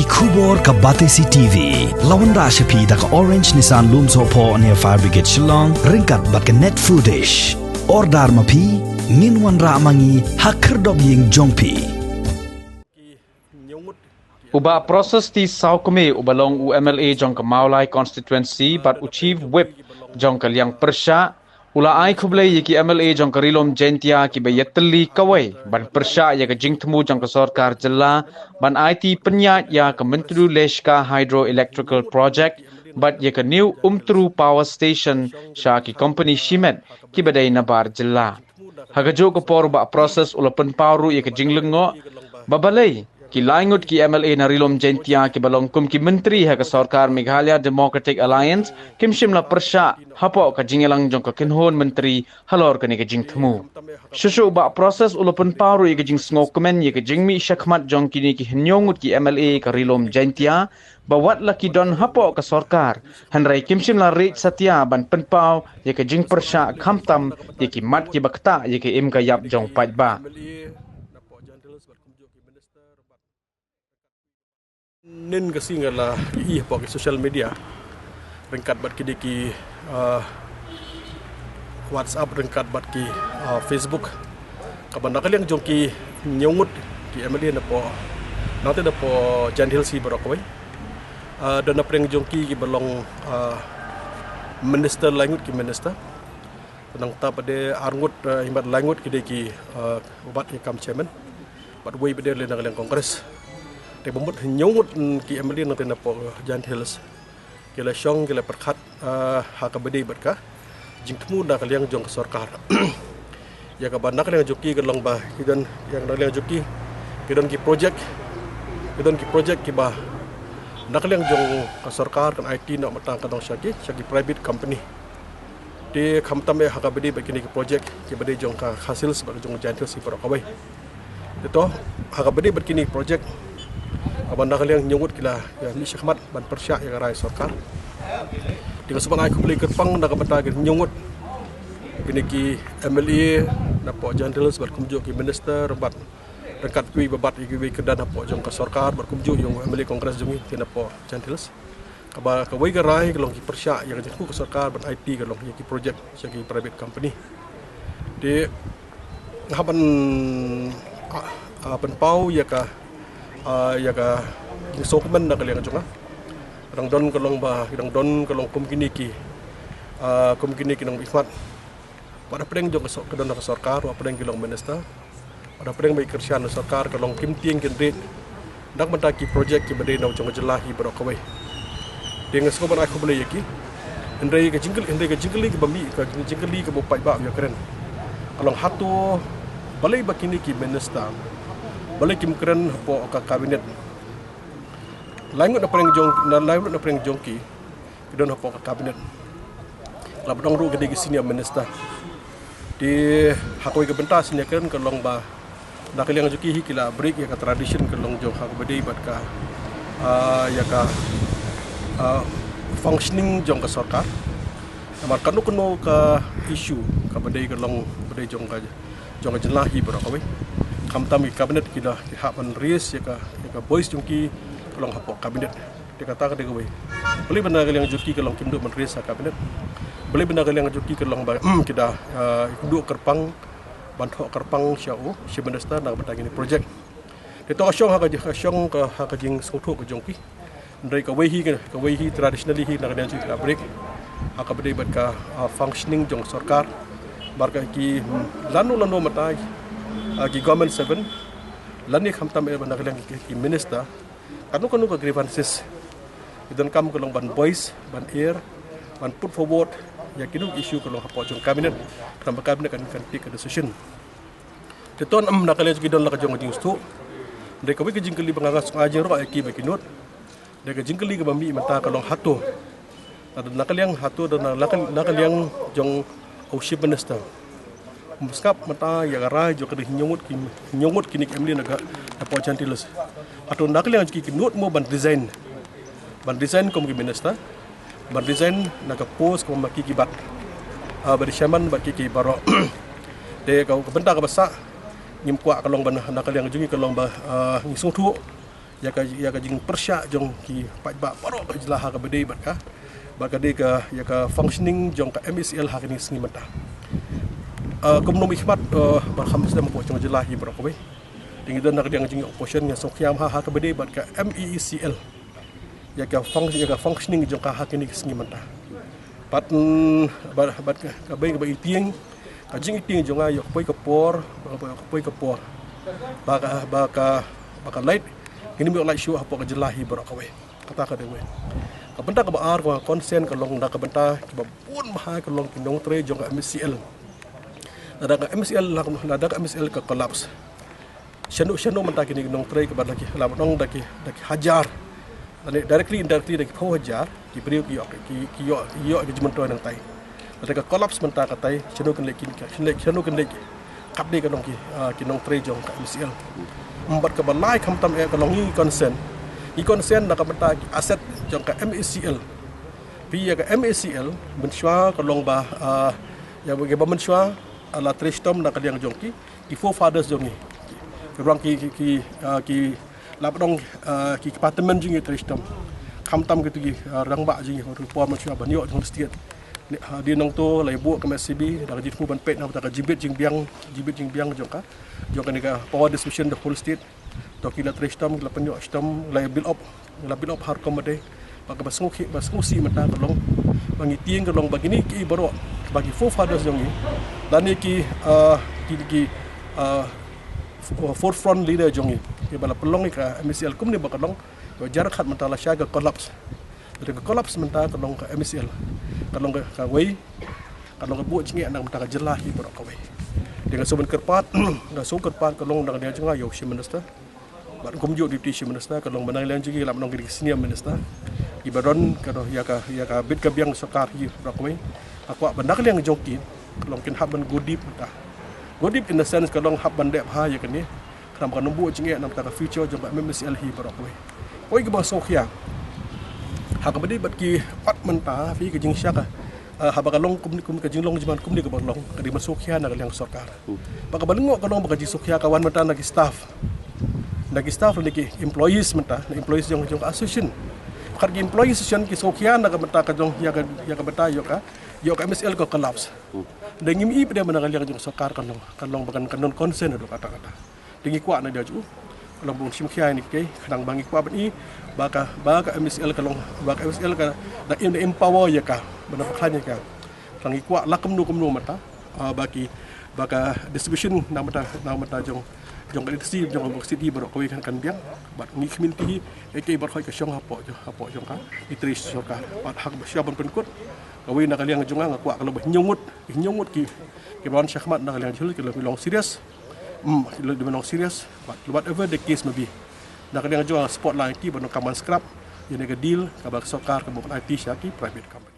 Kubor ka Batesi TV. Lawan Rashapi da ka Orange Nissan Lumso po near Fire Brigade Shillong. Ringkat bat ka net foodish. Ordar mapi. Minwan Ramangi hakerdog ying jongpi. Uba proses ti Saukume ubalong UMLA jong ka Maulai constituency but achieve whip jong ka liang persya ula ai khublei ki MLA jong ka Rilom Jentia ki bayatli kawai ban persya ya ka jingtmu jong ka sarkar jilla ban IT penyat ya ka Mentru Leshka Hydroelectrical Project but ya ka new Umtru Power Station sha ki company Shimet ki badai nabar jilla hagajo ko por ba proses ula penpauru ya ka jinglengo babalai ki laingut ki MLA na Rilom Jentia ki balongkum ki menteri ha ka sarkar Meghalaya Democratic Alliance kim shimla persya hapo ka jingelang jong ka kinhon menteri halor ka ni ka jingtmu shushu ba proses ulapun paru ka jing sngokumen ye ka jingmi shakmat jong kini ki hinyongut ki MLA ka Rilom Jentia bawat laki don hapo ka sarkar hanrai kim shimla rate satya ban penpau ye ka jing persya khamtam ye ki mat ki bakta ye ka im ka yap jong pajba nin kasi nga la po ki social media ringkat bat ki ki WhatsApp ringkat bat ki Facebook kaban nakaliang jong ki nyungut ki MLA na po nanti na po Jan Hilsi Barokaway dan na preng jong ki balong minister langut ki minister nang ta pade arngut himbat langut ki ki ubat ki kam chairman bat way pade le nakaliang kongres te bomot nyungut ki MLA nanti na po Jan Hills kila syong kila perkat hakabedi berkah jingtmu na kaliang jong sarkar ya ka banak kaliang joki kelong ba kidan yang kaliang joki kidan ki project ki ba nak kaliang jong sarkar kan IT nak matang kadang syaki private company de khamtam e hakabedi bakini ki project ki bade jong ka hasil sebagai jong Jan Hills si Barokaway itu hakabedi bakini project abanda kaliang nyungut kila ya mi syakmat ban persya ya rai sarkar dengan sebab ai kubli kerpang nak bata nyungut bini ki MLA na po Jan Hills bar kumjo ki minister bat dekat kui babat iki kedan po jong ka sarkar bar kumjo yung MLA kongres jong tina po Jan Hills kaba kawai ka rai kelong ki persya ya jengku ka sarkar ban IT kelong ki project segi private company di haban penpau ya ka sokumen na kaliang jonga rang don kalong ba rang don kalong kumkini ki nang ikmat pada pedeng jong ka don ka sarkar wa pedeng kilong minister pada pedeng bai kersian sarkar kalong kimting kendrit dak mentaki project ki bade nau jong jelahi Barokaway dengan skoban aku boleh yaki endai ka jingli ki bami ka jingli ka bopai ba ya keren kalong hatu balai bakini ki minister balik kim keren po ka kabinet langut na preng jongki kidon po ka kabinet labdong ru gede senior minister di hakoi ke bentas nya keren kalong ba nakaliang juki kila break ya ka tradition kalong jong hak bede bat ka functioning jong ka sarkar amar kanu ka issue ka bede kalong bede jong jelahi Barokaway kamtam kabinet kila hapan ries ya ka boys jongki kalong hapo kabinet dia kata ka dewe boleh benar kaliang juki kalong kimdo men ries kabinet boleh benar kaliang juki kalong ba kita ikdu kerpang bantu kerpang syau si minister nak batang ini project itu asyong ha ka jing soto ka jongki ndai ka wehi traditionally hi nak dan juki break ha ka bede bat ka functioning jong sarkar barka ki lanu matai ki government 7 lani khamtam e bandar kaliang ki minister kanu ka grievances idan kam kalong ban voice ban air ban put forward ya kinu issue kalong hapo jong cabinet tambah cabinet kan take a decision teton am nakaliang ki don la ka jong jing stu de ka wi ki jingkeli bangangas ngaje ro ki ba kinut de ka jingkeli ka bami mata kalong hatu ada nakaliang hatu dan nakaliang jong chief minister muskap mata ya garai jo kedi nyongut kini MLA naga po Jan Hills atau nakaliang ki kinut mo ban design kom ki minister ban design naga post kom ki bat bari shaman bat ki baro de ka benda ka basa ngim kwa kalong ban nakaliang jungi kalong ba ngisung thu ya ka jing persya jong ki ba paro ka jelah ka bedai ba ka de ka ya ka functioning jong ka MECL ha ni sengi mata kumnom ikhmat barham sedam po jong jelah hi bro ko tinggi dan nak jing opposition yang sokyam ha ka bedai ba ka MECL ya ka functioning jong ka ha ni sengi mata bat ka bai ka itieng ka jing itieng jong ayo poi ka por baka light kini mi light show apa ka jelahi bro ka kata ka dewe ka benda ka baar ka konsen ka long da ka benda ki babun mahai ka long kinong tre jong ka MCL da ka MCL ka collapse shanu menta kini kinong tre ka bad lagi la dong da ki hajar directly indirectly da ki pho hajar ki brio ki jmentoy nang tai da ka collapse menta ka tai shanu kan leki kap dia kalong ki nong tre jong ka MCL empat ka balai kham tam kalong ni consent nak benta aset jong ka MECL pi ya ka MECL menshwa kalong ba ya bagi ba menshwa ala tre stom nak yang jong ki four fathers jong ni orang ki lapdong ki department jing tre stom kham tam ki rang ba jing rupa menshwa banyo jong state dia nong tu lai buat ke MSCB dah jit ban pet nak tak jibit jing biang jong ka ni ka power distribution the whole state to kila trestam kila penyo stam lai build up har komade bagi basngusi mata tolong bagi tieng tolong bagi ni ki baro bagi four fathers jong ni dan ni ki forefront leader jong ni ki bala pelong ni ka MCL kum ni bakalong jarak khat mata la syaga collapse dari collapse menta tolong ka MCL kalong ka wei kalong ka buat jingi anak menta ka jelah hi bro ka wei dengan soben kerpat kalong dengan dia jenga yo chief minister bat kumju deputy chief minister kalong menang liang jingi lam nong di senior minister ibaron kado ya ka bit ka biang sakar hi bro ka wei aku bandak liang joki kalong kin haban godip menta godip in the sense kalong haban dep ha ya kan ni kram kan buat jingi anak menta ka future jong MCL hi bro ka wei oi ke bang sokhia hak bedi bat ki pat menta fi ke jing syaka habakalong kum ke jing long jiman kum ni ke balong ke di masukya na yang sarkar baka balengo kalong baka ji sukya kawan menta nagi staff lagi employees menta employees jong association kar gi employees association ki sukya na ka menta ka jong ya ka beta yo ka MSL ko collapse dengim i pede mana kali jong sarkar kalong bakan kanon concern do kata-kata dengi kwa na dia ju kalong bung simkhia ni ke kadang bangi kwa bani baka MSL kalong baka MSL ka da empower ya ka bana pakhanya ka tangi kwa lakum nu mata baka distribution na mata jong leadership jong city bro ko kan biang bat ngi community ke bar khoi ka syong hapo jong ka itris ka bat hak syabon penkut kawi na kaliang jonga ngakwa kalau nyungut ki ban syahmat na kaliang jul ki long serious serious but whatever the case may be nak kena jual spotlight ki bano kaman scrap yang deal kabak sokar kabak IT syaki private company